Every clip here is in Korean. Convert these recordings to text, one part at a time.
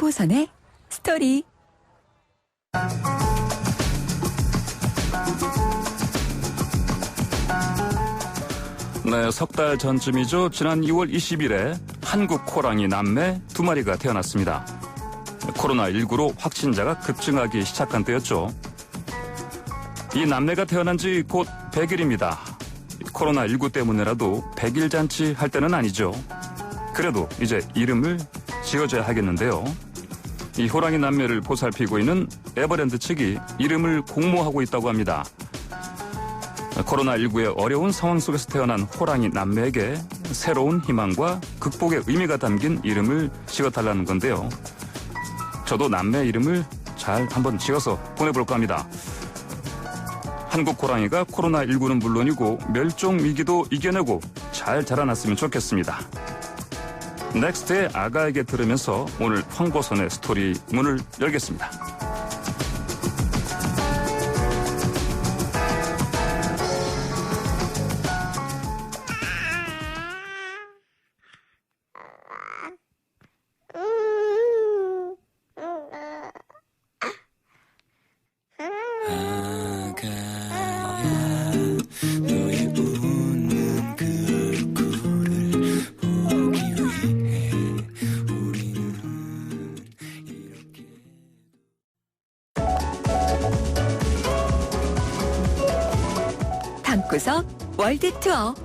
황보선의 스토리. 네, 석 달 전쯤이죠. 지난 2월 20일에 한국 호랑이 남매 2마리가 태어났습니다. 코로나19로 확진자가 급증하기 시작한 때였죠. 이 남매가 태어난 지 곧 100일입니다. 코로나19 때문에라도 100일 잔치 할 때는 아니죠. 그래도 이제 이름을 지어줘야 하겠는데요. 이 호랑이 남매를 보살피고 있는 에버랜드 측이 이름을 공모하고 있다고 합니다. 코로나19의 어려운 상황 속에서 태어난 호랑이 남매에게 새로운 희망과 극복의 의미가 담긴 이름을 지어달라는 건데요. 저도 남매 이름을 잘 한번 지어서 보내볼까 합니다. 한국 호랑이가 코로나19는 물론이고 멸종 위기도 이겨내고 잘 자라났으면 좋겠습니다. 넥스트의 아가에게 들으면서 오늘 황보선의 스토리 문을 열겠습니다. 방구석 월드투어.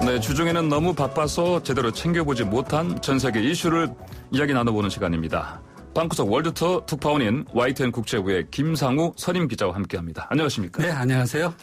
네, 주중에는 너무 바빠서 제대로 챙겨보지 못한 전세계 이슈를 이야기 나눠보는 시간입니다. 방구석 월드투어 특파원인 YTN 국제부의 김상우 선임 기자와 함께합니다. 안녕하십니까? 네, 안녕하세요.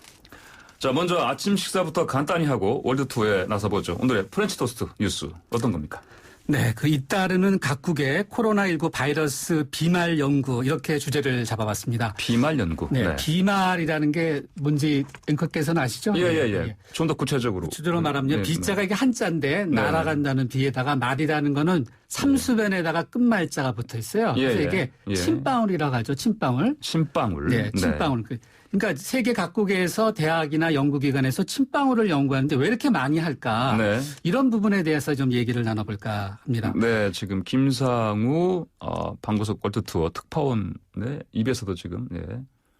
자, 먼저 아침 식사부터 간단히 하고 월드투어에 나서보죠. 오늘의 프렌치 토스트 뉴스 어떤 겁니까? 네, 잇따르는 각국의 코로나19 바이러스 비말 연구, 이렇게 주제를 잡아봤습니다. 비말 연구. 네, 비말이라는 게 뭔지 앵커께서는 아시죠? 예. 좀 더 구체적으로. 주제로 말하면 비자가 이게 한자인데 날아간다는 비에다가 말이라는 거는 삼수변에다가 끝말자가 붙어 있어요. 그래서 이게 침방울이라고 하죠. 침방울. 침방울. 네, 침방울. 그러니까 세계 각국에서 대학이나 연구기관에서 침방울을 연구하는데 왜 이렇게 많이 할까? 네. 이런 부분에 대해서 좀 얘기를 나눠볼까 합니다. 네, 지금 김상우 방구석 월드투어 특파원 입에서도 지금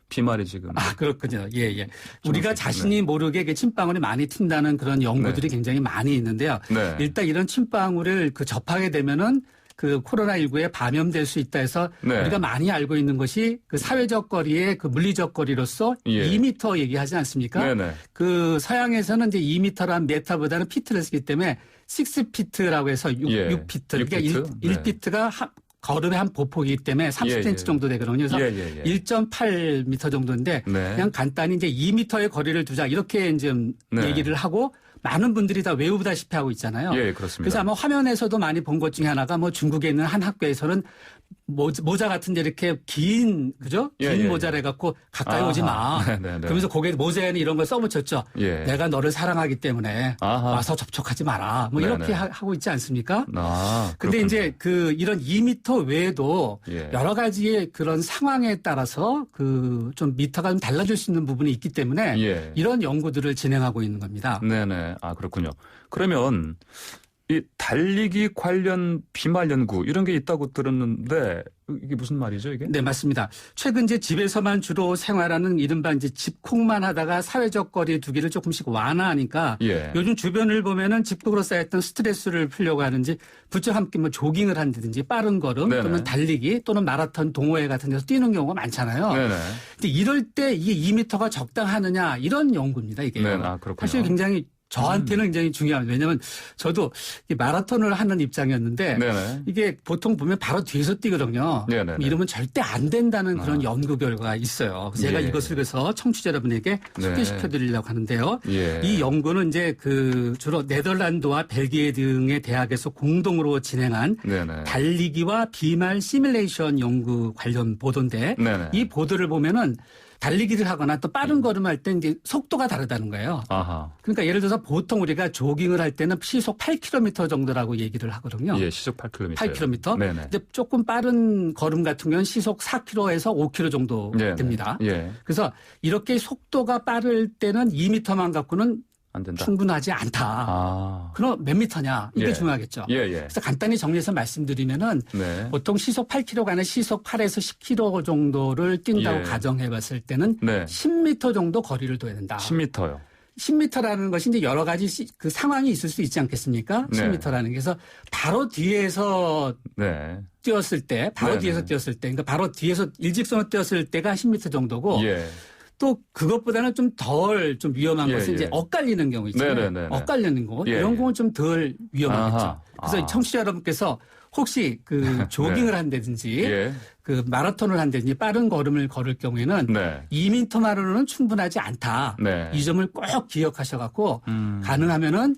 비말이 지금. 아, 그렇군요. 예. 우리가 자신이 모르게 침방울이 많이 튄다는 그런 연구들이 굉장히 많이 있는데요. 일단 이런 침방울을 접하게 되면은 그 코로나19에 감염될 수 있다 해서 우리가 많이 알고 있는 것이 그 사회적 거리의 그 물리적 거리로서 2m 얘기하지 않습니까? 그 서양에서는 이제 2m란 메타보다는 피트를 쓰기 때문에 6피트라고 해서 6피트. 그러니까 1피트가 걸음의 한 보폭이기 때문에 30cm 정도 되거든요. 그래서 1.8m 정도인데 그냥 간단히 이제 2m의 거리를 두자 이렇게 이제 얘기를 하고 많은 분들이 다 외우다시피 하고 있잖아요. 예, 그렇습니다. 그래서 아마 화면에서도 많이 본 것 중에 하나가 중국에 있는 한 학교에서는 모자 같은데 이렇게 긴 모자를 해갖고 가까이 오지 마. 그러면서 거기에 모자에는 이런 걸 써붙였죠. 내가 너를 사랑하기 때문에 와서 접촉하지 마라. 이렇게 하고 있지 않습니까? 근데 이제 이런 2m 외에도 여러 가지의 그런 상황에 따라서 좀 미터가 좀 달라질 수 있는 부분이 있기 때문에 이런 연구들을 진행하고 있는 겁니다. 네네. 아, 그렇군요. 그러면 이 달리기 관련 비말 연구 이런 게 있다고 들었는데 이게 무슨 말이죠, 이게? 네, 맞습니다. 최근 이제 집에서만 주로 생활하는 이른바 이제 집콕만 하다가 사회적 거리 두기를 조금씩 완화하니까 요즘 주변을 보면은 집콕으로 쌓였던 스트레스를 풀려고 하는지 부쩍 함께 조깅을 한다든지 빠른 걸음 또는 달리기 또는 마라톤 동호회 같은 데서 뛰는 경우가 많잖아요. 근데 이럴 때 이게 2m가 적당하느냐 이런 연구입니다, 이게. 사실 굉장히 저한테는 굉장히 중요합니다. 왜냐하면 저도 마라톤을 하는 입장이었는데 이게 보통 보면 바로 뒤에서 뛰거든요. 이러면 절대 안 된다는 그런 연구 결과가 있어요. 그래서 제가 이것을 그래서 청취자 여러분에게 소개시켜 드리려고 하는데요. 이 연구는 이제 주로 네덜란드와 벨기에 등의 대학에서 공동으로 진행한 달리기와 비말 시뮬레이션 연구 관련 보도인데 이 보도를 보면은 달리기를 하거나 또 빠른 걸음할 때 이제 속도가 다르다는 거예요. 그러니까 예를 들어서 보통 우리가 조깅을 할 때는 시속 8km 정도라고 얘기를 하거든요. 시속 8km. 8km. 근데 조금 빠른 걸음 같은 경우는 시속 4km에서 5km 정도 됩니다. 그래서 이렇게 속도가 빠를 때는 2m만 갖고는 안 된다. 충분하지 않다. 그럼 몇 미터냐? 이게 중요하겠죠. 그래서 간단히 정리해서 말씀드리면은 보통 시속 8km간의 시속 8에서 10km 정도를 뛴다고 가정해 봤을 때는 10m 정도 거리를 둬야 된다. 10m요. 10m라는 것이 이제 여러 가지 그 상황이 있을 수 있지 않겠습니까? 10m라는 게. 그래서 바로 뒤에서 뛰었을 때, 뒤에서 뛰었을 때, 그러니까 바로 뒤에서 일직선으로 뛰었을 때가 10m 정도고 또 그것보다는 좀 덜 좀 위험한 것은 이제 엇갈리는 경우 있잖아요. 엇갈리는 거. 이런 경우는 좀 덜 위험하겠죠. 그래서 청취자 여러분께서 혹시 그 조깅을 한다든지 그 마라톤을 한다든지 빠른 걸음을 걸을 경우에는 2m만으로는 충분하지 않다. 이 점을 꼭 기억하셔갖고 가능하면은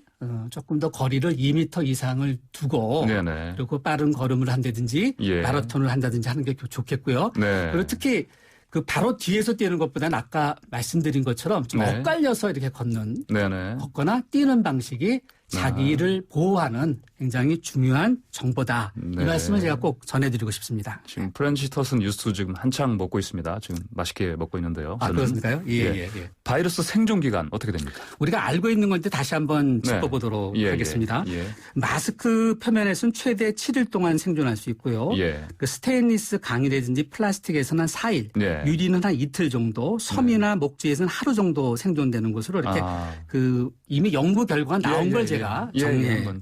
조금 더 거리를 2m 이상을 두고 그리고 빠른 걸음을 한다든지 마라톤을 한다든지 하는 게 좋겠고요. 그리고 특히 그 바로 뒤에서 뛰는 것보다는 아까 말씀드린 것처럼 좀 엇갈려서 이렇게 걷거나 뛰는 방식이 자기를 보호하는 굉장히 중요한 정보다. 이 말씀을 제가 꼭 전해드리고 싶습니다. 지금 프렌치 토스트 뉴스 지금 한창 먹고 있습니다. 지금 맛있게 먹고 있는데요. 그렇습니까요? 예. 바이러스 생존 기간 어떻게 됩니까? 우리가 알고 있는 건데 다시 한번 짚어보도록 하겠습니다. 마스크 표면에서는 최대 7일 동안 생존할 수 있고요. 그 스테인리스 강이라든지 플라스틱에서는 한 4일, 유리는 한 이틀 정도, 섬이나 목재에서는 하루 정도 생존되는 것으로 이렇게 그 이미 연구 결과가 나온 걸 제가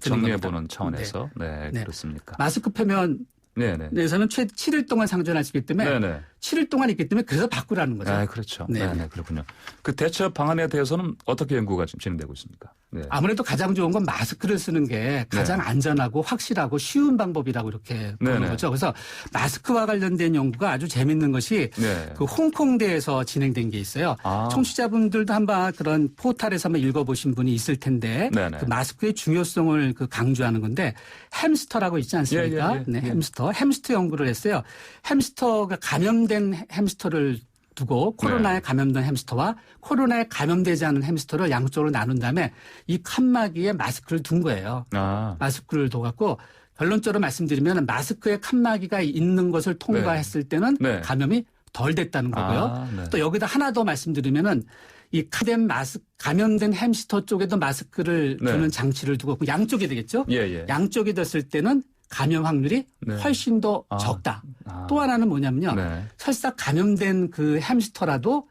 정리해보는 차원에서 그렇습니까? 마스크 표면에서는 최대 7일 동안 생존할 수 있기 때문에 7일 동안 있기 때문에 그래서 바꾸라는 거죠. 그렇죠. 그렇군요. 그 대처 방안에 대해서는 어떻게 연구가 지금 진행되고 있습니까? 아무래도 가장 좋은 건 마스크를 쓰는 게 가장 안전하고 확실하고 쉬운 방법이라고 이렇게 보는 거죠. 그래서 마스크와 관련된 연구가 아주 재밌는 것이 그 홍콩대에서 진행된 게 있어요. 청취자분들도 한번 그런 포털에서 한번 읽어보신 분이 있을 텐데 그 마스크의 중요성을 그 강조하는 건데 햄스터라고 있지 않습니까? 햄스터 연구를 했어요. 햄스터가 감염된 햄스터를 두고 코로나에 감염된 햄스터와 코로나에 감염되지 않은 햄스터를 양쪽으로 나눈 다음에 이 칸막이에 마스크를 둔 거예요. 마스크를 둬갖고 결론적으로 말씀드리면 마스크에 칸막이가 있는 것을 통과했을 때는 감염이 덜 됐다는 거고요. 또 여기다 하나 더 말씀드리면은 이 감염된 햄스터 쪽에도 마스크를 두는 장치를 두고 양쪽이 되겠죠. 양쪽이 됐을 때는 감염 확률이 훨씬 더 적다. 또 하나는 뭐냐면요. 설사 감염된 그 햄스터라도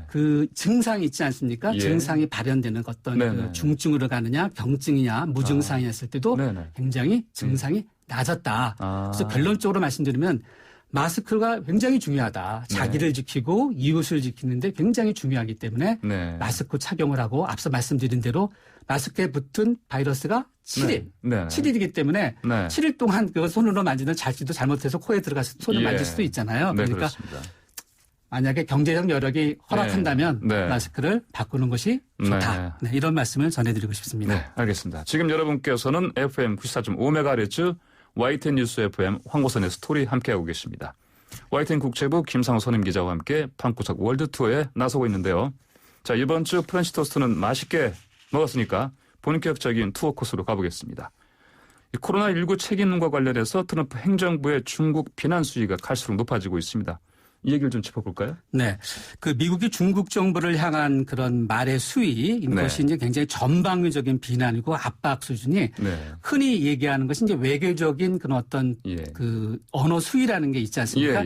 그 증상이 있지 않습니까? 증상이 발현되는 어떤 그 중증으로 가느냐, 경증이냐, 무증상이었을 때도 굉장히 증상이 낮았다. 그래서 결론적으로 말씀드리면 마스크가 굉장히 중요하다. 자기를 지키고 이웃을 지키는데 굉장히 중요하기 때문에 마스크 착용을 하고 앞서 말씀드린 대로 마스크에 붙은 바이러스가 7일, 7일이기 때문에 7일 동안 그 손으로 만지는 자칫도 잘못해서 코에 들어가서 손을 만질 수도 있잖아요. 그러니까 그렇습니다. 만약에 경제적 여력이 허락한다면 마스크를 바꾸는 것이 좋다. 이런 말씀을 전해드리고 싶습니다. 알겠습니다. 지금 여러분께서는 FM 94.5MHz YTN 뉴스 FM 황보선의 스토리 함께하고 계십니다. YTN 국제부 김상우 선임기자와 함께 방구석 월드투어에 나서고 있는데요. 자, 이번 주 프렌치 토스트는 맛있게 먹었으니까 본격적인 투어 코스로 가보겠습니다. 이 코로나19 책임론과 관련해서 트럼프 행정부의 중국 비난 수위가 갈수록 높아지고 있습니다. 이 얘기를 좀 짚어볼까요? 그 미국이 중국 정부를 향한 그런 말의 수위, 이것이 이제 굉장히 전방위적인 비난이고 압박 수준이 흔히 얘기하는 것이 이제 외교적인 그런 어떤 그 언어 수위라는 게 있지 않습니까?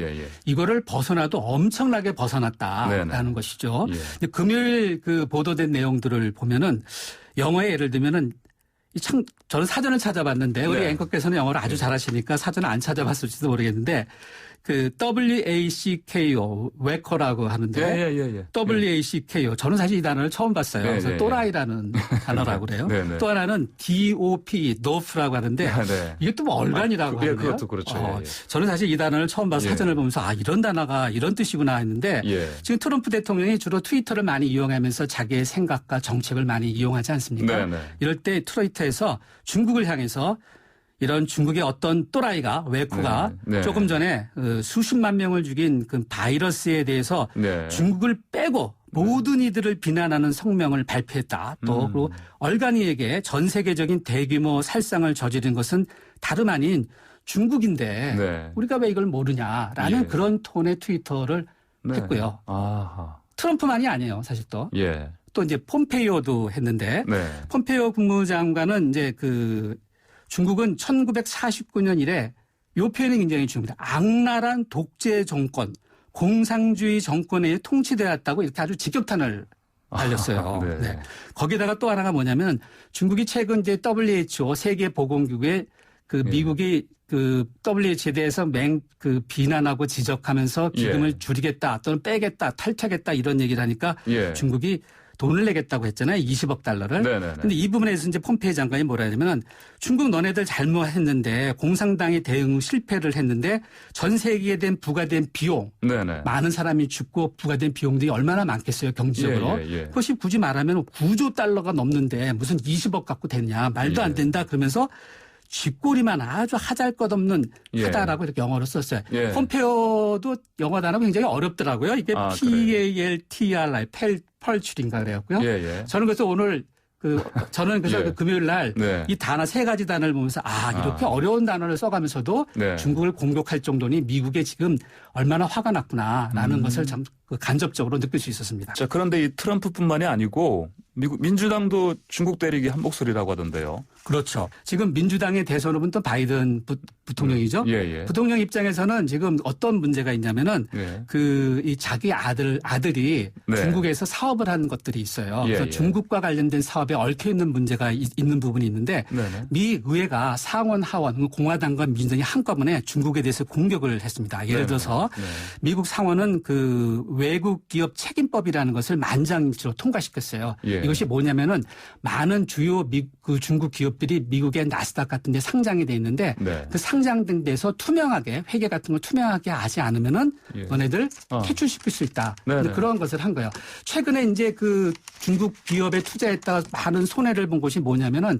이거를 벗어나도 엄청나게 벗어났다라는 것이죠. 근데 금요일 그 보도된 내용들을 보면은 영어에 예를 들면은 저는 사전을 찾아봤는데 우리 앵커께서는 영어를 아주 잘하시니까 사전을 안 찾아봤을지도 모르겠는데 그 WACKO, 웨커라고 하는데 WACKO. 저는 사실 이 단어를 처음 봤어요. 그래서 또라이라는 단어라고 그래요. 또 하나는 DOP, 도프라고 하는데 이게 또 뭐 얼간이라고 하네요. 그것도 그렇죠. 저는 사실 이 단어를 처음 봐서 사전을 보면서 이런 단어가 이런 뜻이구나 했는데 지금 트럼프 대통령이 주로 트위터를 많이 이용하면서 자기의 생각과 정책을 많이 이용하지 않습니까? 이럴 때 트위터에서 중국을 향해서 이런 중국의 어떤 또라이가 웨코가 조금 전에 수십만 명을 죽인 그 바이러스에 대해서 중국을 빼고 모든 이들을 비난하는 성명을 발표했다. 또 그리고 얼간이에게 전 세계적인 대규모 살상을 저지른 것은 다름 아닌 중국인데 우리가 왜 이걸 모르냐라는 그런 톤의 트위터를 했고요. 트럼프만이 아니에요. 사실 또 또 이제 폼페이오도 했는데 네. 폼페이오 국무장관은 이제 그 중국은 1949년 이래 요 표현이 굉장히 중요합니다. 악랄한 독재 정권, 공산주의 정권에 통치되었다고 이렇게 아주 직격탄을 날렸어요. 네. 네. 거기다가 또 하나가 뭐냐면 중국이 최근 이제 WHO 세계보건기구에 그 미국이 그 WHO에 대해서 비난하고 지적하면서 기금을 줄이겠다 또는 빼겠다 탈퇴하겠다 이런 얘기를 하니까 중국이 돈을 내겠다고 했잖아요. 20억 달러를. 그런데 이 부분에서 이제 폼페이 장관이 뭐라 하냐면 중국 너네들 잘못했는데 공산당이 대응 실패를 했는데 전 세계에 대한 부과된 비용 많은 사람이 죽고 부과된 비용들이 얼마나 많겠어요. 경제적으로. 그것이 굳이 말하면 9조 달러가 넘는데 무슨 20억 갖고 됐냐. 말도 안 된다 그러면서 쥐꼬리만 아주 하잘것없는 하다라고 이렇게 영어로 썼어요. 폼페이오도 영어 단어가 굉장히 어렵더라고요. 이게 PALTRI, 펄출인가 그래갖고요. 저는 그래서 오늘 저는 그래서 그 금요일 날 이 단어 세 가지 단어를 보면서 이렇게 어려운 단어를 써가면서도 중국을 공격할 정도니 미국에 지금 얼마나 화가 났구나라는 것을 참 간접적으로 느낄 수 있었습니다. 자, 그런데 이 트럼프뿐만이 아니고 미국 민주당도 중국 때리기 한 목소리라고 하던데요. 그렇죠. 지금 민주당의 대선 후보는 또 바이든 부통령이죠. 부통령 입장에서는 지금 어떤 문제가 있냐면은 이 자기 아들이 중국에서 사업을 한 것들이 있어요. 그래서 중국과 관련된 사업에 얽혀 있는 문제가 있는 부분이 있는데 미 의회가 상원 하원 공화당과 민주당이 한꺼번에 중국에 대해서 공격을 했습니다. 예를 들어서 미국 상원은 그 외국 기업 책임법이라는 것을 만장일치로 통과시켰어요. 이것이 뭐냐면은 많은 주요 그 중국 기업들이 미국의 나스닥 같은 데 상장이 돼 있는데 그 상장된 데서 투명하게 회계 같은 걸 투명하게 하지 않으면은 너네들 퇴출시킬 수 있다. 그런 것을 한 거예요. 최근에 이제 그 중국 기업에 투자했다가 많은 손해를 본 곳이 뭐냐면은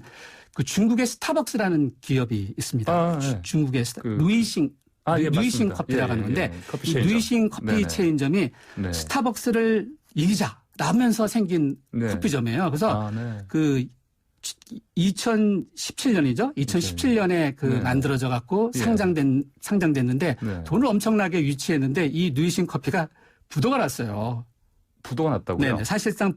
그 중국의 스타벅스라는 기업이 있습니다. 중국의 루이싱 루이싱 커피라고 하는 건데 이 루이싱 커피 체인점이 스타벅스를 이기자라면서 생긴 커피점이에요. 그래서 그 2017년이죠. 2017년에 만들어져 갖고 상장됐는데 돈을 엄청나게 유치했는데 이 루이싱 커피가 부도가 났어요. 부도가 났다고요? 네, 사실상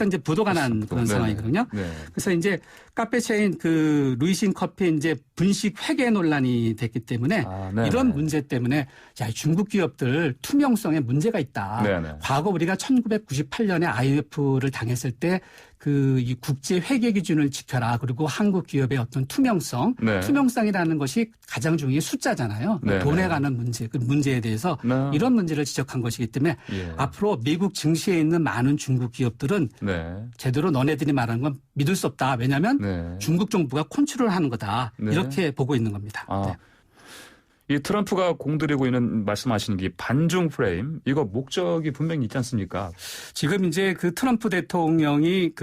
이제 부도가 난 그런 상황이거든요. 그래서 이제 카페 체인 그 루이싱 커피 이제 분식 회계 논란이 됐기 때문에 이런 문제 때문에 중국 기업들 투명성에 문제가 있다. 과거 우리가 1998년에 IMF를 당했을 때 이 국제 회계 기준을 지켜라. 그리고 한국 기업의 어떤 투명성이라는 것이 가장 중요한 숫자잖아요. 돈에 관한 문제, 그 문제에 대해서 이런 문제를 지적한 것이기 때문에 앞으로 미국 증시에 있는 많은 중국 기업들은 제대로 너네들이 말하는 건 믿을 수 없다. 왜냐하면 중국 정부가 컨트롤하는 거다. 이렇게 보고 있는 겁니다. 이 트럼프가 공들이고 있는 말씀하시는 게 반중 프레임 이거 목적이 분명히 있지 않습니까? 지금 이제 그 트럼프 대통령이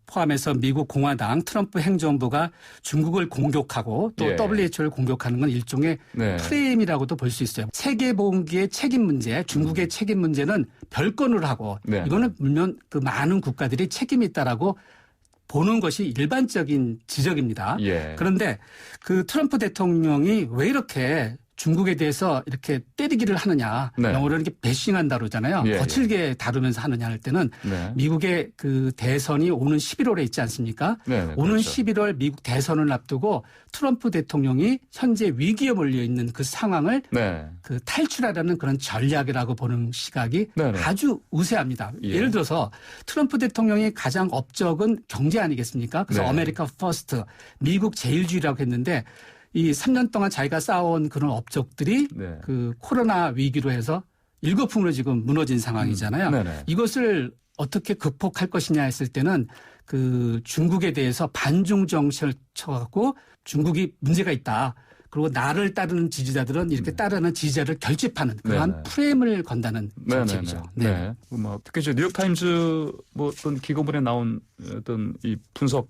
포함해서 미국 공화당 트럼프 행정부가 중국을 공격하고 또 WHO를 공격하는 건 일종의 프레임이라고도 볼 수 있어요. 세계보건기의 책임 문제, 중국의 책임 문제는 별건으로 하고 이거는 물론 그 많은 국가들이 책임이 있다라고 보는 것이 일반적인 지적입니다. 그런데 그 트럼프 대통령이 왜 이렇게 중국에 대해서 이렇게 때리기를 하느냐. 영어로 이렇게 배싱한다 그러잖아요. 거칠게 다루면서 하느냐 할 때는 미국의 그 대선이 오는 11월에 있지 않습니까? 오는 11월 미국 대선을 앞두고 트럼프 대통령이 현재 위기에 몰려 있는 그 상황을 그 탈출하려는 그런 전략이라고 보는 시각이 아주 우세합니다. 예를 들어서 트럼프 대통령의 가장 업적은 경제 아니겠습니까? 그래서 아메리카 퍼스트, 미국 제일주의라고 했는데 이 3년 동안 자기가 쌓아온 그런 업적들이 그 코로나 위기로 해서 일거품으로 지금 무너진 상황이잖아요. 이것을 어떻게 극복할 것이냐 했을 때는 그 중국에 대해서 반중 정책을 쳐갖고 중국이 문제가 있다. 그리고 나를 따르는 지지자들은 이렇게 따르는 지지자를 결집하는 그러한 프레임을 건다는 정책이죠. 특히 뉴욕타임즈 어떤 기고문에 나온 어떤 이 분석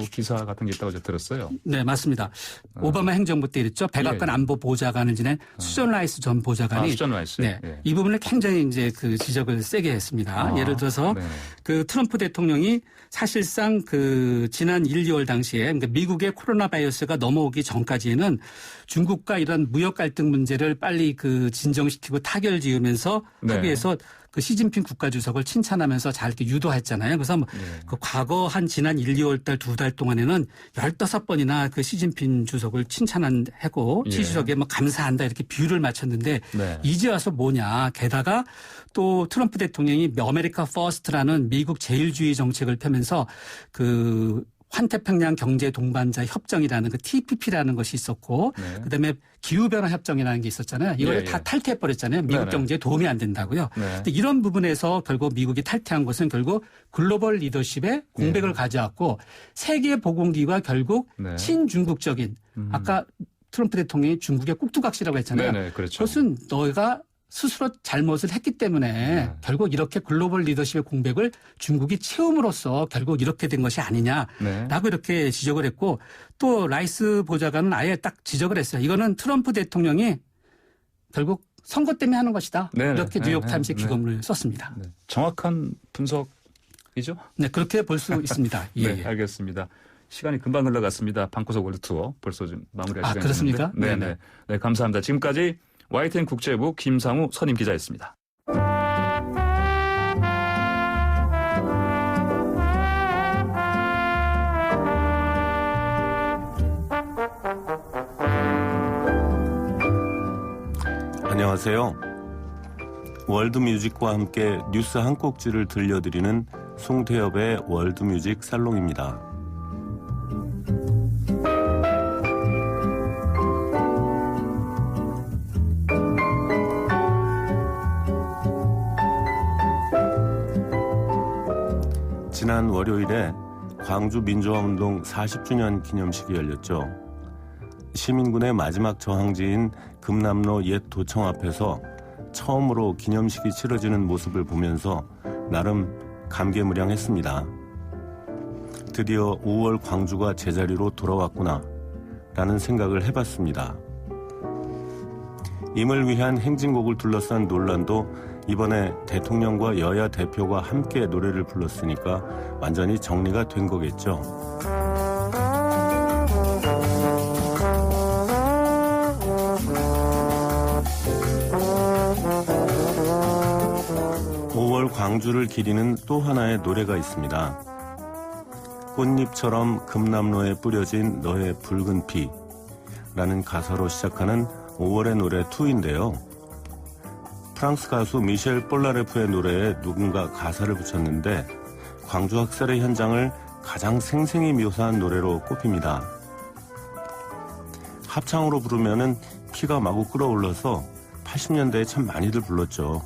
기사 같은 게 있다고 제가 들었어요. 네, 맞습니다. 오바마 행정부 때 있죠. 백악관 안보 보좌관을 지낸 수전 라이스 전 보좌관이 수전 라이스. 이 부분을 굉장히 이제 그 지적을 세게 했습니다. 예를 들어서 그 트럼프 대통령이 사실상 그 지난 1, 2월 당시에 그러니까 미국의 코로나 바이러스가 넘어오기 전까지는 중국과 이런 무역 갈등 문제를 빨리 그 진정시키고 타결 지으면서 합의해서 그 시진핑 국가주석을 칭찬하면서 잘 이렇게 유도했잖아요. 그래서 그 과거 한 지난 1, 2월 달 2달 동안에는 15번이나 그 시진핑 주석을 칭찬하고 시주석에 뭐 감사한다 이렇게 비유를 맞췄는데 이제 와서 뭐냐. 게다가 또 트럼프 대통령이 아메리카 퍼스트라는 미국 제일주의 정책을 펴면서 그 환태평양 경제 동반자 협정이라는 그 TPP라는 것이 있었고 그다음에 기후변화 협정이라는 게 있었잖아요. 이걸 다 탈퇴해버렸잖아요. 미국 경제에 도움이 안 된다고요. 근데 이런 부분에서 결국 미국이 탈퇴한 것은 결국 글로벌 리더십의 공백을 가져왔고 세계보건기구가 결국 친중국적인 아까 트럼프 대통령이 중국의 꼭두각시라고 했잖아요. 그렇죠. 그것은 너희가 스스로 잘못을 했기 때문에 결국 이렇게 글로벌 리더십의 공백을 중국이 채움으로써 결국 이렇게 된 것이 아니냐라고 이렇게 지적을 했고 또 라이스 보좌관은 아예 딱 지적을 했어요. 이거는 트럼프 대통령이 결국 선거 때문에 하는 것이다. 이렇게 뉴욕타임스의 기고문을 썼습니다. 정확한 분석이죠? 네, 그렇게 볼 수 있습니다. 네, 알겠습니다. 시간이 금방 흘러갔습니다. 방구석 월드 투어 벌써 좀 마무리할 시간이 그렇습니까? 됐는데. 네, 감사합니다. 지금까지 YTN 국제부 김상우 선임 기자였습니다. 안녕하세요. 월드뮤직과 함께 뉴스 한 꼭지를 들려드리는 송태엽의 월드뮤직 살롱입니다. 지난 월요일에 광주 민주화운동 40주년 기념식이 열렸죠. 시민군의 마지막 저항지인 금남로 옛 도청 앞에서 처음으로 기념식이 치러지는 모습을 보면서 나름 감개무량했습니다. 드디어 5월 광주가 제자리로 돌아왔구나 라는 생각을 해봤습니다. 임을 위한 행진곡을 둘러싼 논란도 이번에 대통령과 여야 대표가 함께 노래를 불렀으니까 완전히 정리가 된 거겠죠. 광주를 기리는 또 하나의 노래가 있습니다. 꽃잎처럼 금남로에 뿌려진 너의 붉은 피라는 가사로 시작하는 5월의 노래 2인데요. 프랑스 가수 미셸 폴라레프의 노래에 누군가 가사를 붙였는데 광주 학살의 현장을 가장 생생히 묘사한 노래로 꼽힙니다. 합창으로 부르면은 피가 마구 끓어올라서 80년대에 참 많이들 불렀죠.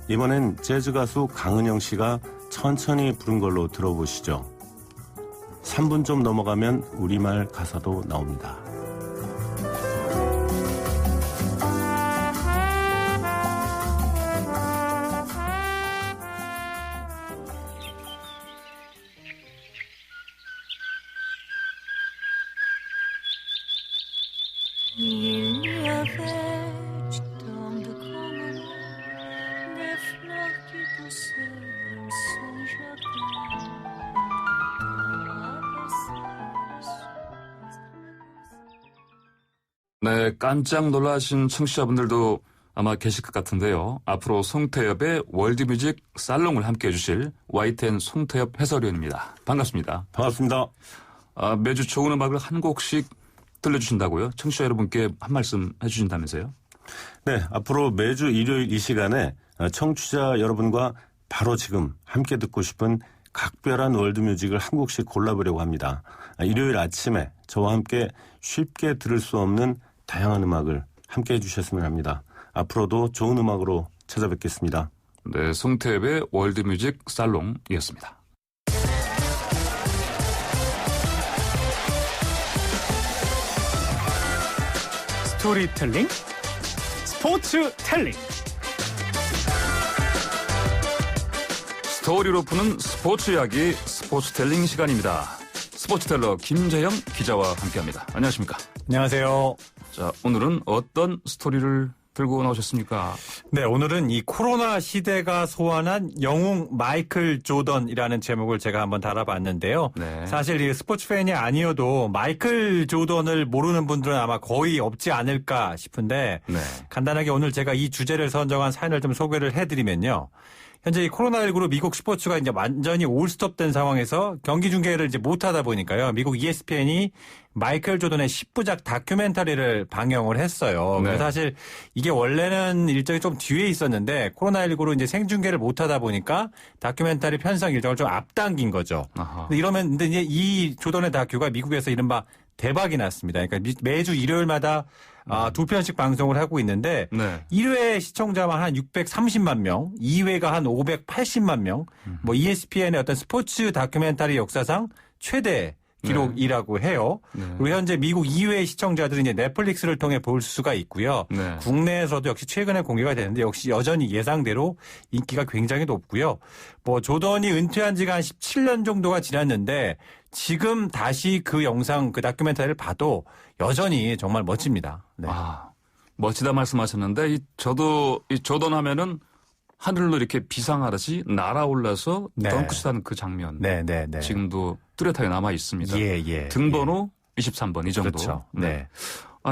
이번엔 재즈 가수 강은영 씨가 천천히 부른 걸로 들어보시죠. 3분 좀 넘어가면 우리말 가사도 나옵니다. 네, 깜짝 놀라신 청취자분들도 아마 계실 것 같은데요. 앞으로 송태엽의 월드뮤직 살롱을 함께해 주실 YTN 송태엽 해설위원입니다. 반갑습니다. 반갑습니다. 매주 좋은 음악을 한 곡씩 들려주신다고요? 청취자 여러분께 한 말씀 해주신다면서요? 네, 앞으로 매주 일요일 이 시간에 청취자 여러분과 바로 지금 함께 듣고 싶은 각별한 월드뮤직을 한 곡씩 골라보려고 합니다. 일요일 아침에 저와 함께 쉽게 들을 수 없는 다양한 음악을 함께 해주셨으면 합니다. 앞으로도 좋은 음악으로 찾아뵙겠습니다. 네, 송태엽의 월드뮤직 살롱이었습니다. 스토리텔링, 스포츠텔링. 스토리로 푸는 스포츠 이야기 스포츠텔링 시간입니다. 스포츠텔러 김재영 기자와 함께합니다. 안녕하십니까? 안녕하세요. 자, 오늘은 어떤 스토리를 들고 나오셨습니까? 네, 오늘은 이 코로나 시대가 소환한 영웅 마이클 조던이라는 제목을 제가 한번 달아봤는데요. 네. 사실 이 스포츠 팬이 아니어도 마이클 조던을 모르는 분들은 아마 거의 없지 않을까 싶은데 네. 간단하게 오늘 제가 이 주제를 선정한 사연을 좀 소개를 해드리면요. 현재 이 코로나19로 미국 스포츠가 이제 완전히 올스톱된 상황에서 경기 중계를 이제 못하다 보니까요. 미국 ESPN이 마이클 조던의 10부작 다큐멘터리를 방영을 했어요. 네. 그래서 사실 이게 원래는 일정이 좀 뒤에 있었는데 코로나19로 이제 생중계를 못하다 보니까 다큐멘터리 편성 일정을 좀 앞당긴 거죠. 근데 근데 이제 이 조던의 다큐가 미국에서 이른바 대박이 났습니다. 그러니까 매주 일요일마다 2편씩 방송을 하고 있는데 네. 1회 시청자만 한 630만 명, 2회가 한 580만 명, 뭐 ESPN의 어떤 스포츠 다큐멘터리 역사상 최대 기록이라고 해요. 네. 그리고 현재 미국 2회 시청자들은 이제 넷플릭스를 통해 볼 수가 있고요. 네. 국내에서도 역시 최근에 공개가 되는데 역시 여전히 예상대로 인기가 굉장히 높고요. 뭐 조던이 은퇴한 지가 한 17년 정도가 지났는데 지금 다시 그 영상, 그 다큐멘터리를 봐도 여전히 정말 멋집니다. 네. 아, 멋지다 말씀하셨는데 저도 이 조던 하면은 하늘로 이렇게 비상하듯이 날아올라서 네. 덩크슛하는 그 장면. 네. 지금도 뚜렷하게 남아 있습니다. 예. 등번호 23번 이 정도. 그렇죠. 네.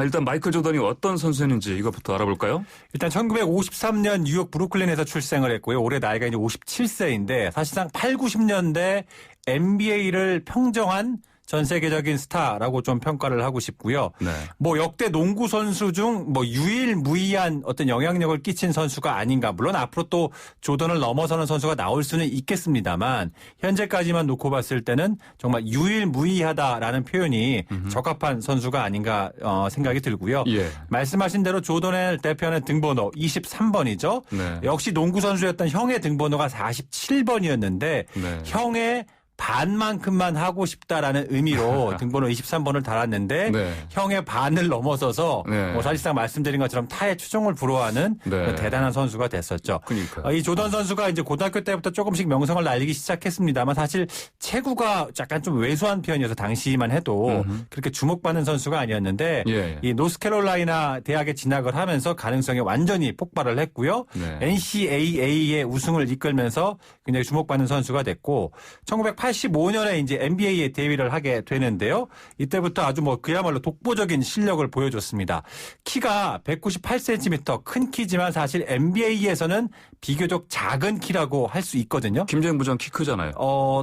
일단 마이클 조던이 어떤 선수였는지 이것부터 알아볼까요? 일단 1953년 뉴욕 브루클린에서 출생을 했고요. 올해 나이가 이제 57세인데 사실상 8, 90년대 NBA를 평정한 전 세계적인 스타라고 좀 평가를 하고 싶고요. 네. 뭐 역대 농구 선수 중 뭐 유일무이한 어떤 영향력을 끼친 선수가 아닌가. 물론 앞으로 또 조던을 넘어서는 선수가 나올 수는 있겠습니다만 현재까지만 놓고 봤을 때는 정말 유일무이하다라는 표현이 적합한 선수가 아닌가 생각이 들고요. 예. 말씀하신 대로 조던을 대표하는 등번호 23번이죠. 네. 역시 농구 선수였던 형의 등번호가 47번이었는데 네. 형의 반만큼만 하고 싶다라는 의미로 등번호 23번을 달았는데 네. 형의 반을 넘어서서 네. 뭐 사실상 말씀드린 것처럼 타의 추종을 불허하는 네. 대단한 선수가 됐었죠. 그러니까요. 이 조던 선수가 이제 고등학교 때부터 조금씩 명성을 날리기 시작했습니다만 사실 체구가 약간 좀 왜소한 편이어서 당시만 해도 그렇게 주목받는 선수가 아니었는데 예. 이 노스캐롤라이나 대학에 진학을 하면서 가능성이 완전히 폭발을 했고요. 네. NCAA의 우승을 이끌면서 굉장히 주목받는 선수가 됐고 1985년에 이제 NBA에 데뷔를 하게 되는데요. 이때부터 아주 뭐 그야말로 독보적인 실력을 보여줬습니다. 키가 198cm 큰 키지만 사실 NBA에서는 비교적 작은 키라고 할 수 있거든요. 김재현 부장 키 크잖아요.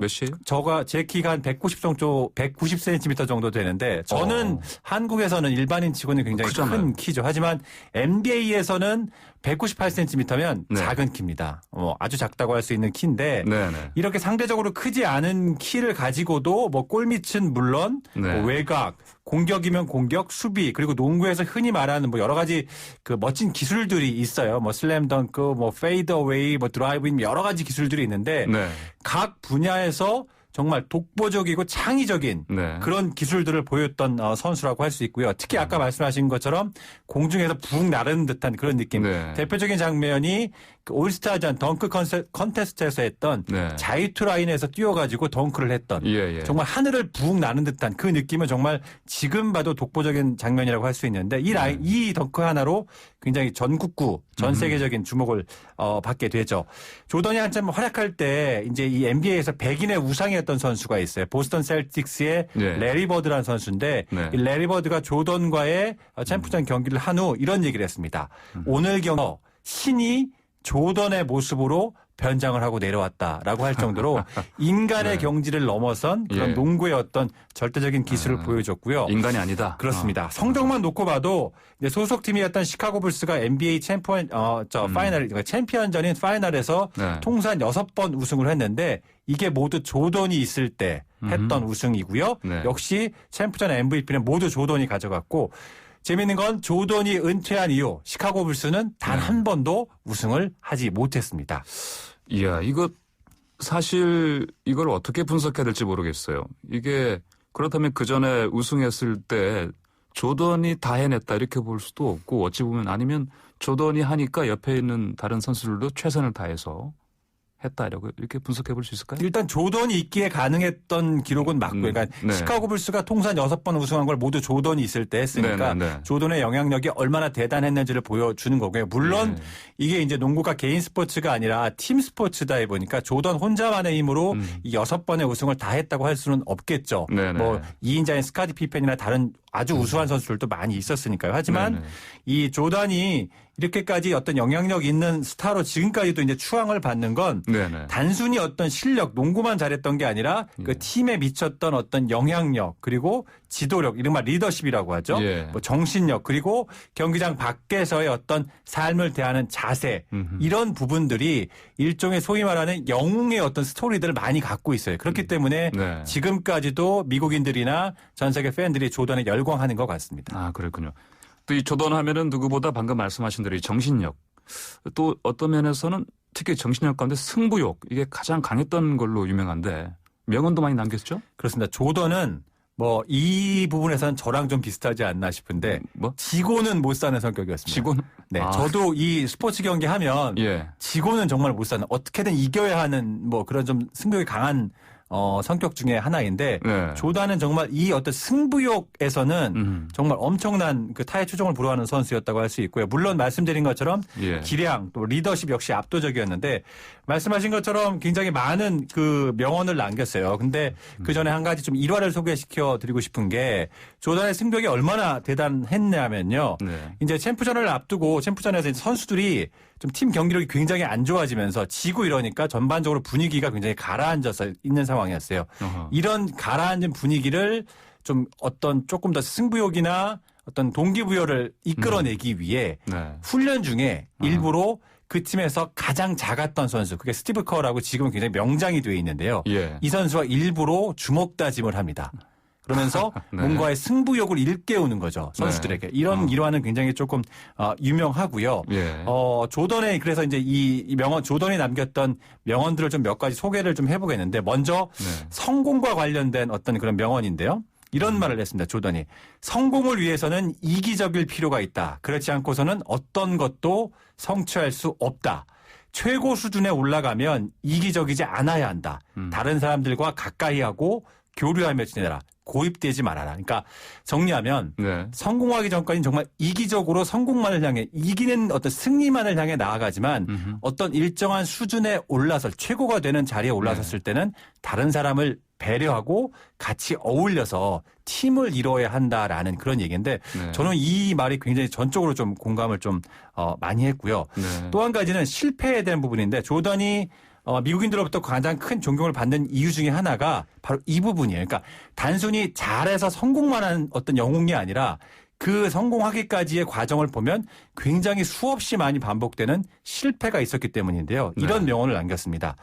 몇이에요? 제 키가 한 190cm 정도 되는데 저는 한국에서는 일반인 치고는 굉장히 크잖아요. 큰 키죠. 하지만 NBA에서는 198cm면 네. 작은 키입니다. 아주 작다고 할 수 있는 키인데 네네. 이렇게 상대적으로 크지 않은 키를 가지고도 뭐 골밑은 물론 네. 뭐 외곽, 공격이면 공격, 수비 그리고 농구에서 흔히 말하는 뭐 여러 가지 그 멋진 기술들이 있어요. 뭐 슬램덩크, 뭐 페이더웨이, 뭐 드라이브인 여러 가지 기술들이 있는데 네. 각 분야에서 정말 독보적이고 창의적인 네. 그런 기술들을 보였던 선수라고 할 수 있고요. 특히 아까 말씀하신 것처럼 공중에서 붕 나르는 듯한 그런 느낌. 네. 대표적인 장면이 그 올스타전 덩크 컨테스트에서 했던 네. 자유투 라인에서 뛰어가지고 덩크를 했던 예. 정말 하늘을 붕 나는 듯한 그 느낌은 정말 지금 봐도 독보적인 장면이라고 할 수 있는데 이 덩크 하나로 굉장히 전국구 전 세계적인 주목을 받게 되죠. 조던이 한참 활약할 때 이제 이 NBA에서 백인의 우상이었던 선수가 있어요. 보스턴 셀틱스의 네. 레리 버드라는 선수인데 네. 이 레리 버드가 조던과의 챔프전 경기를 한 후 이런 얘기를 했습니다. 오늘 경기 신이 조던의 모습으로 변장을 하고 내려왔다라고 할 정도로 인간의 네. 경지를 넘어선 그런 예. 농구의 어떤 절대적인 기술을 보여줬고요. 인간이 아니다. 그렇습니다. 성적만 놓고 봐도 이제 소속팀이었던 시카고 불스가 NBA 파이널, 챔피언전인 파이널에서 네. 통산 6번 우승을 했는데 이게 모두 조던이 있을 때 했던 우승이고요. 네. 역시 챔피언 MVP는 모두 조던이 가져갔고 재미있는 건 조던이 은퇴한 이후 시카고 불스는 단 한 번도 우승을 하지 못했습니다. 이야, 이거 사실 이걸 어떻게 분석해야 될지 모르겠어요. 이게 그렇다면 그 전에 우승했을 때 조던이 다 해냈다 이렇게 볼 수도 없고 어찌 보면 아니면 조던이 하니까 옆에 있는 다른 선수들도 최선을 다해서 했다라고 이렇게 분석해 볼 수 있을까요? 일단 조던이 있기에 가능했던 기록은 맞고요. 그러니까 네. 시카고 불스가 통산 6번 우승한 걸 모두 조던이 있을 때 했으니까 조던의 영향력이 얼마나 대단했는지를 보여주는 거고요. 물론 이게 이제 농구가 개인 스포츠가 아니라 팀 스포츠다 보니까 조던 혼자만의 힘으로 이 6번의 우승을 다 했다고 할 수는 없겠죠. 뭐 2인자인 스카디 피펜이나 다른 아주 우수한 선수들도 많이 있었으니까요. 하지만 이 조던이 이렇게까지 어떤 영향력 있는 스타로 지금까지도 이제 추앙을 받는 건 단순히 어떤 실력, 농구만 잘했던 게 아니라 그 팀에 미쳤던 어떤 영향력 그리고 지도력, 이른바 리더십이라고 하죠. 뭐 정신력 그리고 경기장 밖에서의 어떤 삶을 대하는 자세 이런 부분들이 일종의 소위 말하는 영웅의 어떤 스토리들을 많이 갖고 있어요. 그렇기 때문에 지금까지도 미국인들이나 전 세계 팬들이 조던에 열광하는 것 같습니다. 아, 그렇군요. 또 이 조던 하면은 누구보다 방금 말씀하신 대로 이 정신력, 또 어떤 면에서는 특히 정신력 가운데 승부욕, 이게 가장 강했던 걸로 유명한데 명언도 많이 남겼죠? 그렇습니다. 조던은 뭐 이 부분에서는 저랑 좀 비슷하지 않나 싶은데 지고는 못 사는 성격이었습니다. 지고는? 네, 저도 이 스포츠 경기 하면 지고는 정말 못 사는, 어떻게든 이겨야 하는 뭐 그런 좀 승부욕이 강한 성격 중에 하나인데 조던은 정말 이 어떤 승부욕에서는 정말 엄청난 그 타의 추종을 불허하는 선수였다고 할 수 있고요. 물론 말씀드린 것처럼 기량 또 리더십 역시 압도적이었는데 말씀하신 것처럼 굉장히 많은 그 명언을 남겼어요. 근데 그 전에 한 가지 좀 일화를 소개시켜 드리고 싶은 게 조던의 승부욕이 얼마나 대단했냐면요. 이제 챔프전을 앞두고 챔프전에서 이제 선수들이 좀 팀 경기력이 굉장히 안 좋아지면서 지고 이러니까 전반적으로 분위기가 굉장히 가라앉아서 있는 상황이었어요. 이런 가라앉은 분위기를 좀 어떤 조금 더 승부욕이나 어떤 동기부여를 이끌어내기 위해 훈련 중에 일부러 그 팀에서 가장 작았던 선수, 그게 스티브 커라고 지금은 굉장히 명장이 되어 있는데요. 이 선수와 일부러 주먹 다짐을 합니다. 그러면서 뭔가의 승부욕을 일깨우는 거죠, 선수들에게. 이런 일화는 굉장히 조금 유명하고요. 조던의 그래서 이제 이 명언, 조던이 남겼던 명언들을 좀 몇 가지 소개를 좀 해보겠는데 먼저 성공과 관련된 어떤 그런 명언인데요. 이런 말을 했습니다. 조던이. 성공을 위해서는 이기적일 필요가 있다. 그렇지 않고서는 어떤 것도 성취할 수 없다. 최고 수준에 올라가면 이기적이지 않아야 한다. 다른 사람들과 가까이 하고 교류하며 지내라. 고입되지 말아라. 그러니까 정리하면 성공하기 전까지는 정말 이기적으로 성공만을 향해, 이기는 어떤 승리만을 향해 나아가지만 어떤 일정한 수준에 올라서 최고가 되는 자리에 올라섰을 때는 다른 사람을 배려하고 같이 어울려서 팀을 이뤄야 한다라는 그런 얘기인데 저는 이 말이 굉장히 전적으로 좀 공감을 좀 많이 했고요. 또 한 가지는 실패에 대한 부분인데 조던이 미국인들로부터 가장 큰 존경을 받는 이유 중에 하나가 바로 이 부분이에요. 그러니까 단순히 잘해서 성공만 한 어떤 영웅이 아니라 그 성공하기까지의 과정을 보면 굉장히 수없이 많이 반복되는 실패가 있었기 때문인데요. 이런 명언을 남겼습니다.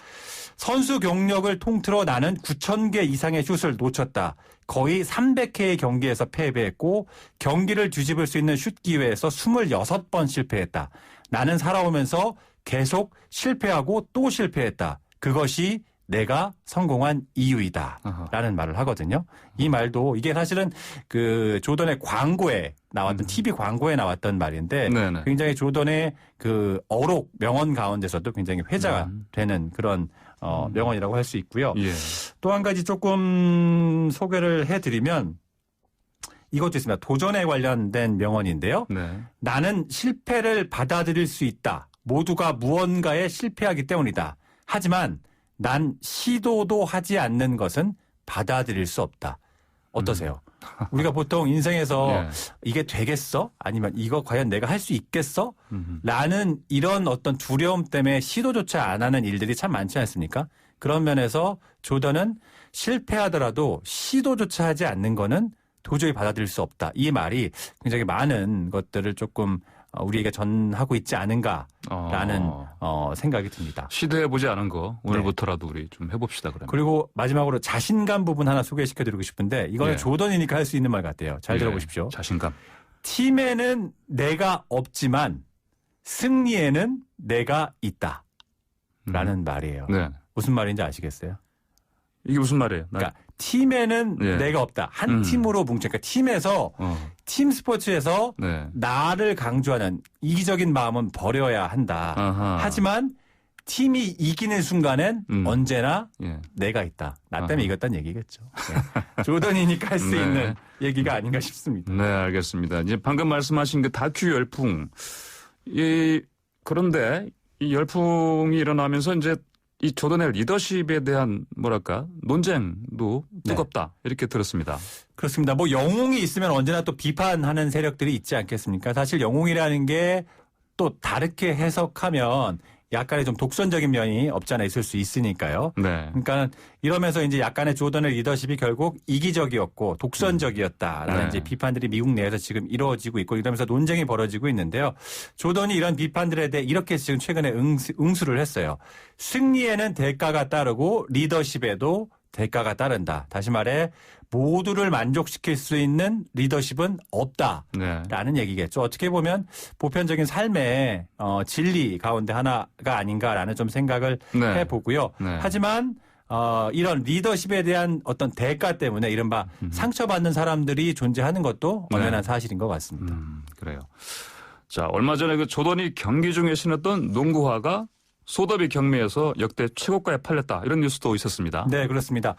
선수 경력을 통틀어 나는 9,000개 이상의 슛을 놓쳤다. 거의 300회의 경기에서 패배했고 경기를 뒤집을 수 있는 슛 기회에서 26번 실패했다. 나는 살아오면서 계속 실패하고 또 실패했다. 그것이 내가 성공한 이유이다. 라는 말을 하거든요. 이 말도 이게 사실은 그 조던의 광고에 나왔던 TV 광고에 나왔던 말인데 굉장히 조던의 그 어록 명언 가운데서도 굉장히 회자가 되는 그런 명언이라고 할 수 있고요. 또 한 가지 조금 소개를 해드리면 이것도 있습니다. 도전에 관련된 명언인데요. 나는 실패를 받아들일 수 있다. 모두가 무언가에 실패하기 때문이다. 하지만 난 시도도 하지 않는 것은 받아들일 수 없다. 어떠세요? 우리가 보통 인생에서 이게 되겠어? 아니면 이거 과연 내가 할 수 있겠어? 라는 이런 어떤 두려움 때문에 시도조차 안 하는 일들이 참 많지 않습니까? 그런 면에서 조던은 실패하더라도 시도조차 하지 않는 거는 도저히 받아들일 수 없다. 이 말이 굉장히 많은 것들을 조금 우리에게 전하고 있지 않은가라는 생각이 듭니다. 시도해보지 않은 거 오늘부터라도 우리 좀 해봅시다. 그러면. 그리고 마지막으로 자신감 부분 하나 소개시켜드리고 싶은데 이거는 조던이니까 할 수 있는 말 같아요. 잘 들어보십시오. 자신감. 팀에는 내가 없지만 승리에는 내가 있다. 라는 말이에요. 무슨 말인지 아시겠어요? 이게 무슨 말이에요? 그러니까 팀에는 내가 없다. 한 팀으로 뭉쳐. 그러니까 팀에서 팀 스포츠에서 나를 강조하는 이기적인 마음은 버려야 한다. 하지만 팀이 이기는 순간엔 언제나 예. 내가 있다. 나 때문에 이겼다는 얘기겠죠. 네. 조던이니까 할 수 네. 있는 얘기가 아닌가 싶습니다. 네, 알겠습니다. 이제 방금 말씀하신 그 다큐 열풍. 그런데 이 열풍이 일어나면서 이제 이 조던의 리더십에 대한 뭐랄까 논쟁도 뜨겁다 이렇게 들었습니다. 그렇습니다. 뭐 영웅이 있으면 언제나 또 비판하는 세력들이 있지 않겠습니까? 사실 영웅이라는 게 또 다르게 해석하면 약간의 좀 독선적인 면이 없지 않아 있을 수 있으니까요. 네. 그러니까 이러면서 이제 약간의 조던의 리더십이 결국 이기적이었고 독선적이었다라는 네. 이제 비판들이 미국 내에서 지금 이루어지고 있고 이러면서 논쟁이 벌어지고 있는데요. 조던이 이런 비판들에 대해 이렇게 지금 최근에 응수를 했어요. 승리에는 대가가 따르고 리더십에도 대가가 따른다. 다시 말해 모두를 만족시킬 수 있는 리더십은 없다라는 네. 얘기겠죠. 어떻게 보면 보편적인 삶의 진리 가운데 하나가 아닌가라는 좀 생각을 네. 해보고요. 네. 하지만 이런 리더십에 대한 어떤 대가 때문에 이른바 상처받는 사람들이 존재하는 것도 엄연한 사실인 것 같습니다. 그래요. 자, 얼마 전에 그 조던이 경기 중에 신었던 농구화가 소더비 경매에서 역대 최고가에 팔렸다. 이런 뉴스도 있었습니다. 네, 그렇습니다.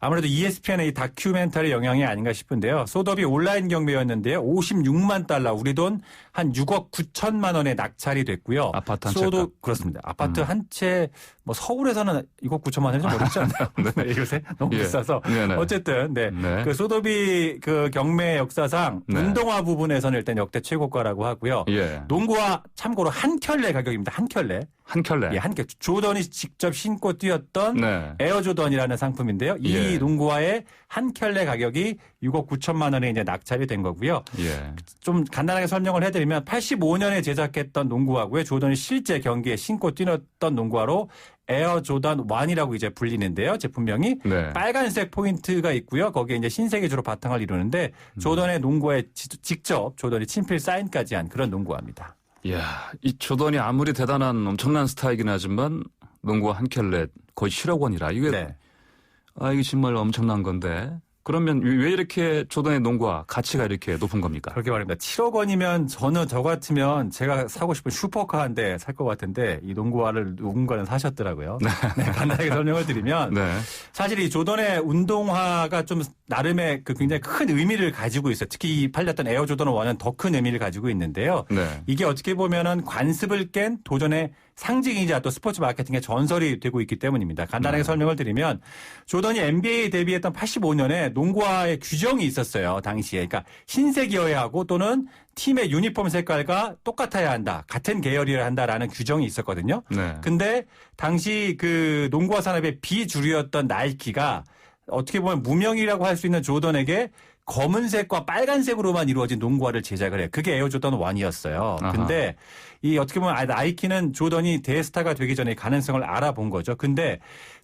아무래도 ESPN의 이 다큐멘터리 영향이 아닌가 싶은데요. 소더비 온라인 경매였는데요. 56만 달러, 우리 돈 한 6억 9천만 원에 낙찰이 됐고요. 아파트 한 채. 그렇습니다. 아파트 한 채, 뭐 서울에서는 6억 9천만 원이 좀 어렵지 않나요? 네, 요새 너무 예. 비싸서. 네네. 어쨌든, 네. 네. 그 소더비 그 경매 역사상 네. 운동화 부분에서는 일단 역대 최고가라고 하고요. 예. 농구화 참고로 한 켤레 가격입니다. 한 켤레. 한 켤레. 예, 한 켤레. 조던이 직접 신고 뛰었던 네. 에어조던이라는 상품인데요. 이 예. 농구화의 한 켤레 가격이 6억 9천만 원에 이제 낙찰이 된 거고요. 예. 좀 간단하게 설명을 해드리면 85년에 제작했던 농구화고요. 조던이 실제 경기에 신고 뛰었던 농구화로 에어조던 1이라고 이제 불리는데요. 제품명이 네. 빨간색 포인트가 있고요. 거기에 이제 흰색이 주로 바탕을 이루는데 조던의 농구화에 직접 조던이 친필 사인까지 한 그런 농구화입니다. 이야, 이 조던이 아무리 대단한 엄청난 스타이긴 하지만 농구화 한 켤레 거의 7억 원이라 이게 네. 이게 정말 엄청난 건데 그러면 왜 이렇게 조던의 농구화 가치가 이렇게 높은 겁니까? 그렇게 말입니다. 7억 원이면 저 같으면 제가 사고 싶은 슈퍼카 한 대 살 것 같은데 이 농구화를 누군가는 사셨더라고요. 네, 간단하게 설명을 드리면 네. 사실 이 조던의 운동화가 좀 나름의 그 굉장히 큰 의미를 가지고 있어요. 특히 이 팔렸던 에어 조던 1은 더 큰 의미를 가지고 있는데요. 네. 이게 어떻게 보면은 관습을 깬 도전의 상징이자 또 스포츠 마케팅의 전설이 되고 있기 때문입니다. 간단하게 설명을 드리면 조던이 NBA에 데뷔했던 85년에 농구화의 규정이 있었어요. 당시에. 그러니까 흰색이어야 하고 또는 팀의 유니폼 색깔과 똑같아야 한다. 같은 계열이어야 한다라는 규정이 있었거든요. 네. 근데 당시 그 농구화 산업의 비주류였던 나이키가 어떻게 보면 무명이라고 할 수 있는 조던에게 검은색과 빨간색으로만 이루어진 농구화를 제작을 해요. 그게 에어 조던 1이었어요. 근데 이 어떻게 보면 나이키는 조던이 대스타가 되기 전에 가능성을 알아본 거죠. 근데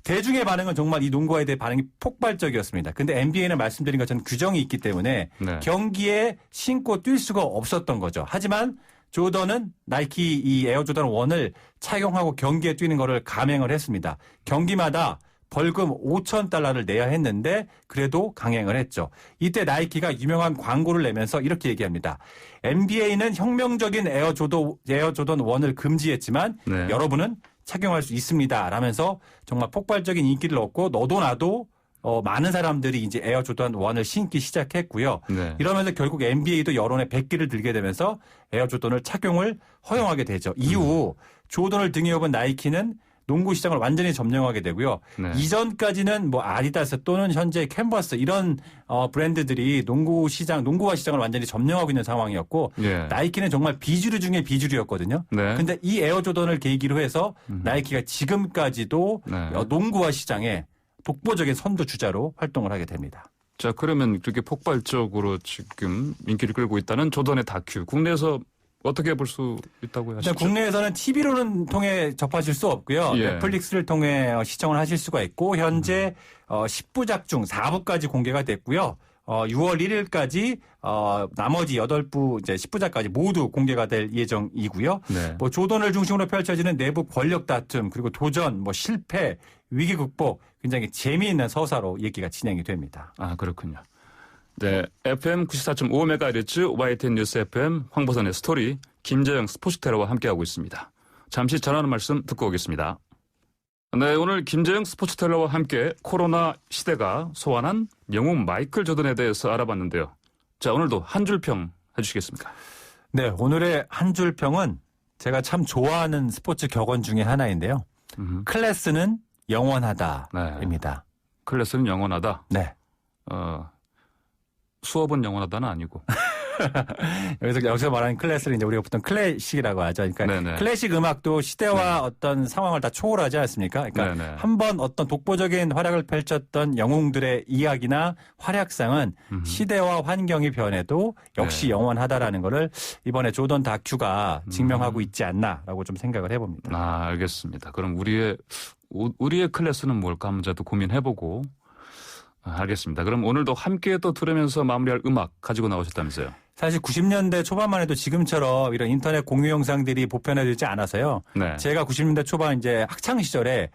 대중의 반응은 정말 이 농구화에 대해 반응이 폭발적이었습니다. 근데 NBA는 말씀드린 것처럼 규정이 있기 때문에 네. 경기에 신고 뛸 수가 없었던 거죠. 하지만 조던은 나이키 이 에어 조던 1을 착용하고 경기에 뛰는 거를 감행을 했습니다. 경기마다 벌금 5,000달러를 내야 했는데 그래도 강행을 했죠. 이때 나이키가 유명한 광고를 내면서 이렇게 얘기합니다. NBA는 혁명적인 에어 조던 1을 금지했지만 네. 여러분은 착용할 수 있습니다. 라면서 정말 폭발적인 인기를 얻고 너도 나도 많은 사람들이 이제 에어 조던 1을 신기 시작했고요. 네. 이러면서 결국 NBA도 여론의 백기를 들게 되면서 에어 조던을 착용을 허용하게 되죠. 이후 조던을 등에 업은 나이키는 농구 시장을 완전히 점령하게 되고요. 네. 이전까지는 뭐 아디다스 또는 현재 캔버스 이런 브랜드들이 농구화 시장을 완전히 점령하고 있는 상황이었고 예. 나이키는 정말 비주류 중에 비주류였거든요. 네. 근데 이 에어 조던을 계기로 해서 나이키가 지금까지도 네. 농구화 시장에 독보적인 선두주자로 활동을 하게 됩니다. 자, 그러면 그렇게 폭발적으로 지금 인기를 끌고 있다는 조던의 다큐. 국내에서 어떻게 볼 수 있다고 하시죠? 국내에서는 TV로는 통해 접하실 수 없고요. 예. 넷플릭스를 통해 시청을 하실 수가 있고 현재 10부작 중 4부까지 공개가 됐고요. 6월 1일까지 나머지 8부 이제 10부작까지 모두 공개가 될 예정이고요. 네. 뭐 조던을 중심으로 펼쳐지는 내부 권력 다툼 그리고 도전, 뭐 실패, 위기 극복 굉장히 재미있는 서사로 얘기가 진행이 됩니다. 아, 그렇군요. 네, FM 94.5MHz YTN 뉴스 FM 황보선의 스토리 김재영 스포츠테러와 함께하고 있습니다. 잠시 전하는 말씀 듣고 오겠습니다. 네, 오늘 김재영 스포츠 텔러와 함께 코로나 시대가 소환한 영웅 마이클 조던에 대해서 알아봤는데요. 자, 오늘도 한 줄 평 해주시겠습니까? 네, 오늘의 한 줄 평은 제가 참 좋아하는 스포츠 격언 중에 하나인데요. 클래스는 영원하다입니다. 네. 클래스는 영원하다? 네. 수업은 영원하다는 아니고. 여기서 말하는 클래스를 이제 우리가 보통 클래식이라고 하죠. 그러니까 네네. 클래식 음악도 시대와 어떤 상황을 다 초월하지 않습니까? 그러니까 한번 어떤 독보적인 활약을 펼쳤던 영웅들의 이야기나 활약상은 시대와 환경이 변해도 역시 영원하다라는 거를 이번에 조던 다큐가 증명하고 있지 않나라고 좀 생각을 해봅니다. 아, 알겠습니다. 그럼 우리의 클래스는 뭘까 한번 저도 고민해보고. 알겠습니다. 그럼 오늘도 함께 또 들으면서 마무리할 음악 가지고 나오셨다면서요? 사실 90년대 초반만 해도 지금처럼 이런 인터넷 공유 영상들이 보편화되지 않아서요. 네. 제가 90년대 초반 이제 학창 시절에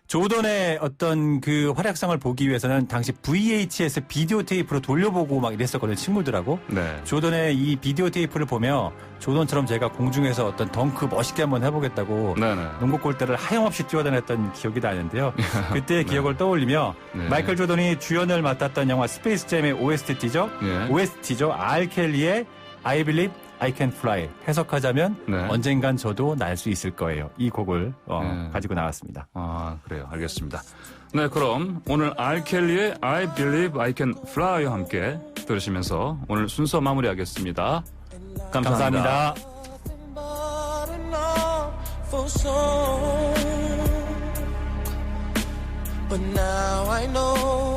조던의 어떤 그 활약상을 보기 위해서는 당시 VHS 비디오 테이프로 돌려보고 막 이랬었거든요, 친구들하고. 네. 조던의 이 비디오 테이프를 보며 조던처럼 제가 공중에서 어떤 덩크 멋있게 한번 해보겠다고 농구 골대를 하염없이 뛰어다녔던 기억이 나는데요. 그때의 기억을 떠올리며 마이클 조던이 주연을 맡았던 영화 스페이스 잼의 OST죠. OST죠. R. 켈리의 I Believe I Can Fly. 해석하자면 언젠간 저도 날 수 있을 거예요. 이 곡을 가지고 나왔습니다. 아, 그래요. 알겠습니다. 네, 그럼 오늘 R. 켈리의 I Believe I Can Fly와 함께 들으시면서 오늘 순서 마무리하겠습니다. 감사합니다. But now I know